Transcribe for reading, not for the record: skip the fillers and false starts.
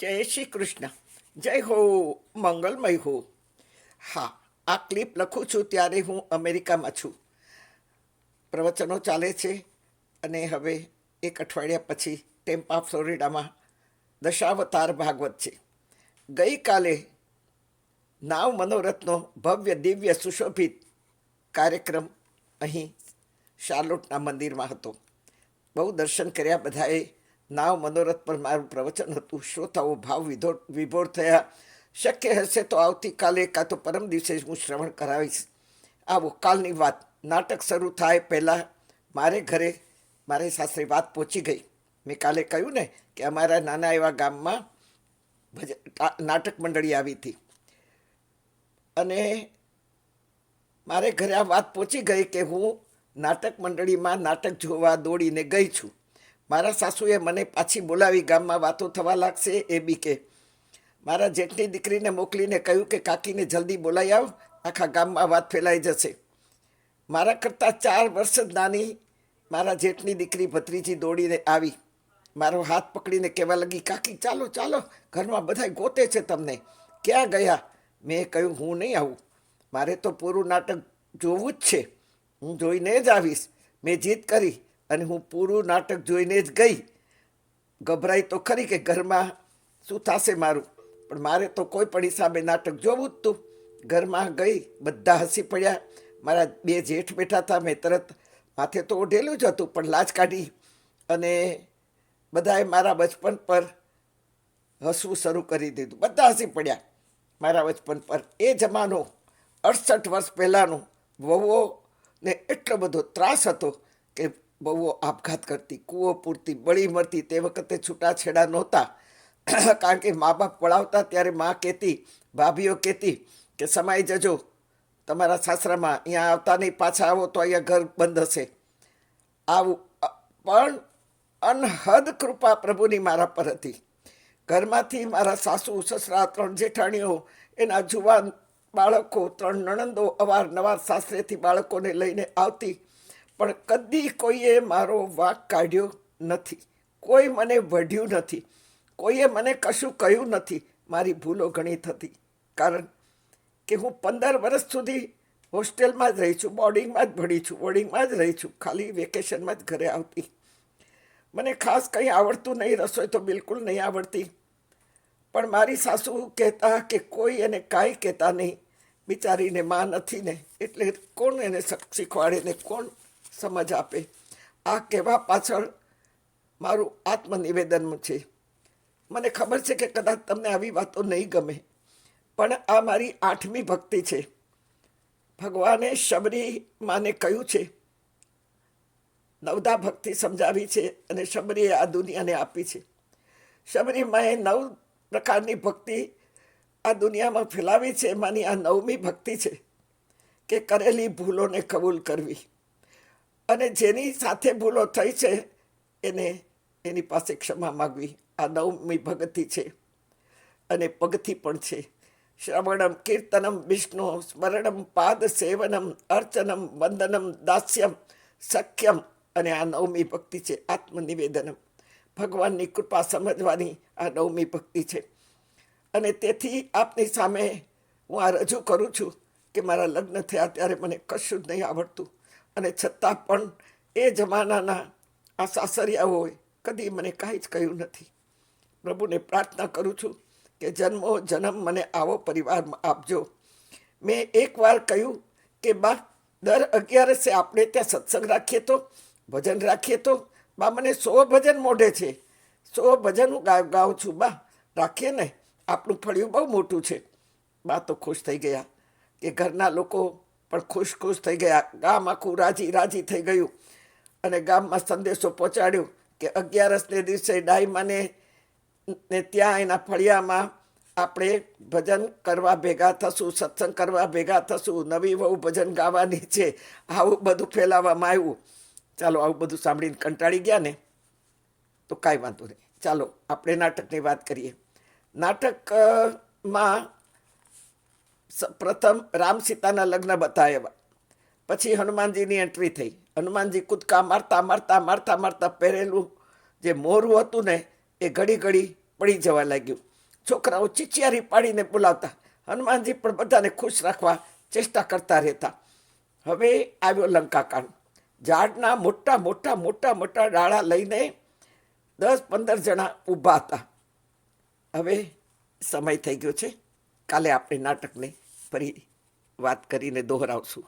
જય શ્રી કૃષ્ણ. જય હો, મંગલમય હો. હા, આ ક્લિપ લખું છું ત્યારે હું અમેરિકામાં છું. પ્રવચનો ચાલે છે અને હવે એક અઠવાડિયા પછી ટેમ્પા ફ્લોરિડામાં દશાવતાર ભાગવત છે. ગઈકાલે નાવ મનોરથનો ભવ્ય દિવ્ય સુશોભિત કાર્યક્રમ અહીં શાર્લોટના મંદિરમાં હતો. બહુ દર્શન કર્યા બધાએ. નાવ મનોરથ પર મારું પ્રવચન હતું. શ્રોતાઓ ભાવ વિભોર થયા. શક્ય હશે તો આવતીકાલે કાં તો પરમ દિવસે હું શ્રવણ કરાવીશ. આવો કાલની વાત. નાટક શરૂ થાય પહેલાં મારે ઘરે મારે સાસરે વાત પહોંચી ગઈ. મેં કાલે કહ્યું ને કે અમારા નાના એવા ગામમાં નાટક મંડળી આવી હતી અને મારે ઘરે આ વાત પહોંચી ગઈ કે હું નાટક મંડળીમાં નાટક જોવા દોડીને ગઈ છું. મારા સાસુએ મને પાછી બોલાવી. ગામમાં વાતો થવા લાગશે એ બી કે મારા જેઠની દીકરીને મોકલીને કહ્યું કે કાકીને જલ્દી બોલાવી આવ, આખા ગામમાં વાત ફેલાઈ જશે. મારા કરતાં 4 વર્ષ જ નાની મારા જેઠની દીકરી ભત્રીજી દોડીને આવી. મારો હાથ પકડીને કહેવા લાગી, કાકી ચાલો ચાલો, ઘરમાં બધા ગોતે છે તમને, ક્યાં ગયા? મેં કહ્યું હું નહીં આવું, મારે તો પૂરું નાટક જોવું જ છે, હું જોઈને જ આવીશ. મેં જીદ કરી અને હું પૂરું નાટક જોઈને જ ગઈ. ગભરાઈ તો ખરી કે ઘરમાં શું થશે મારું, પણ મારે તો કોઈ પણ હિસાબે નાટક જોવું જ તું. ઘરમાં ગઈ, બધા હસી પડ્યા. મારા 2 જેઠ બેઠા હતા. મેં તરત માથે તો ઓઢેલું જ હતું પણ લાજ કાઢી અને બધાએ મારા બચપન પર હસવું શરૂ કરી દીધું. બધા હસી પડ્યા મારા બચપન પર. એ જમાનો 68 વર્ષ પહેલાંનો. વહુઓને એટલો બધો ત્રાસ હતો કે વહુઓ આપઘાત કરતી, કૂવો પૂરતી, બળી મરતી. તે વખતે છૂટાછેડા નહોતા કારણ કે મા બાપ પળાવતા ત્યારે મા કહેતી, ભાભીઓ કહેતી કે સમાઈ જજો તમારા સાસરામાં, અહીંયા આવતા નહીં, પાછા આવો તો અહીંયા ઘર બંધ હશે. આવું પણ અનહદ કૃપા પ્રભુની મારા પર હતી. ઘરમાંથી મારા સાસુ સસરા, 3 જેઠાણીઓ, એના જુવાન બાળકો, 3 નણંદો અવારનવાર સાસરેથી બાળકોને લઈને આવતી, પણ કદી કોઈએ મારો વાંક કાઢ્યો નથી. કોઈ મને વઢ્યું નથી, કોઈએ મને કશું કહ્યું નથી. મારી ભૂલો ઘણી થતી કારણ કે હું 15 વર્ષ સુધી હોસ્ટેલમાં જ રહી છું, બોર્ડિંગમાં જ ભણી છું, બોર્ડિંગમાં જ રહી છું. ખાલી વેકેશનમાં જ ઘરે આવતી. મને ખાસ કંઈ આવડતું નહીં, રસોઈ તો બિલકુલ નહીં આવડતી. પણ મારી સાસુ કહેતા કે કોઈ એને કાંઈ કહેતા નહીં, બિચારીને માં નથી ને, એટલે કોણ એને શીખવાડે ને કોણ સમજ આપે. આ કહેવા પાછળ મારું આત્મનિવેદન છે. મને ખબર છે કે કદાચ તમને આવી વાતો નહીં ગમે, પણ આ મારી 8મી ભક્તિ છે. ભગવાને શબરી માને કહ્યું છે, 9દા ભક્તિ સમજાવી છે અને શબરીએ આ દુનિયાને આપી છે. શબરી માએ 9 પ્રકારની ભક્તિ આ દુનિયામાં ફેલાવી છે. એમાંની આ 9મી ભક્તિ છે કે કરેલી ભૂલોને કબૂલ કરવી અને જેની સાથે ભૂલો થઈ છે એને એની પાસે ક્ષમા માગવી. આ 9મી ભક્તિ છે અને પગથી પણ છે. શ્રવણમ કીર્તનમ વિષ્ણુ સ્મરણમ પાદ સેવનમ અર્ચનમ વંદનમ દાસ્યમ સખ્યમ. અને આ 9મી ભક્તિ છે આત્મનિવેદનમ. ભગવાનની કૃપા સમજવાની આ 9મી ભક્તિ છે. અને તેથી આપની સામે હું આ રજૂ કરું છું કે મારા લગ્ન થયા ત્યારે મને કશું જ નહીં આવડતું, અને છતાં પણ એ જમાનાના આ સાસરિયાઓએ કદી મને કાંઈ જ કહ્યું નથી. પ્રભુને પ્રાર્થના કરું છું કે જન્મો જન્મ મને આવો પરિવારમાં આપજો. મેં એકવાર કહ્યું કે બા, દર 11 આપણે ત્યાં સત્સંગ રાખીએ તો, ભજન રાખીએ તો. બા, મને 100 ભજન મોઢે છે, 100 ભજન હું ગાઉં છું. બા, રાખીએ ને, આપણું ફળિયું બહુ મોટું છે. બા તો ખુશ થઈ ગયા કે ઘરના લોકો પણ ખુશ થઈ ગયા. ગામ આખું રાજી રાજી થઈ ગયું અને ગામમાં સંદેશો પહોંચાડ્યો કે 11ને દિવસે ડાઈમાને ને ત્યાં એના ફળિયામાં આપણે ભજન કરવા ભેગા થશું, સત્સંગ કરવા ભેગા થશું, નવી વહુ ભજન ગાવાની છે. આવું બધું ફેલાવવામાં આવ્યું. ચાલો, આવું બધું સાંભળીને કંટાળી ગયા ને તો કાંઈ વાંધો નહીં. ચાલો આપણે નાટકની વાત કરીએ. નાટકમાં પ્રથમ રામ સીતાના લગ્ન બતાવ્યા, પછી હનુમાનજીની એન્ટ્રી થઈ. હનુમાનજી કૂદકા મારતા મારતા મારતા મારતા પહેરેલું જે મોરું હતું ને એ ઘડી ઘડી પડી જવા લાગ્યું. છોકરાઓ ચીચિયારી પાડીને બોલાવતા. હનુમાનજી પણ બધાને ખુશ રાખવા ચેષ્ટા કરતા રહેતા. હવે આવ્યો લંકાકાંડ. ઝાડના મોટા મોટા મોટા મોટા ડાળા લઈને 10-15 જણા ઊભા હતા. હવે સમય થઈ ગયો છે. કાલે આપણે નાટકને ફરી વાત કરીને દોહરાવશું.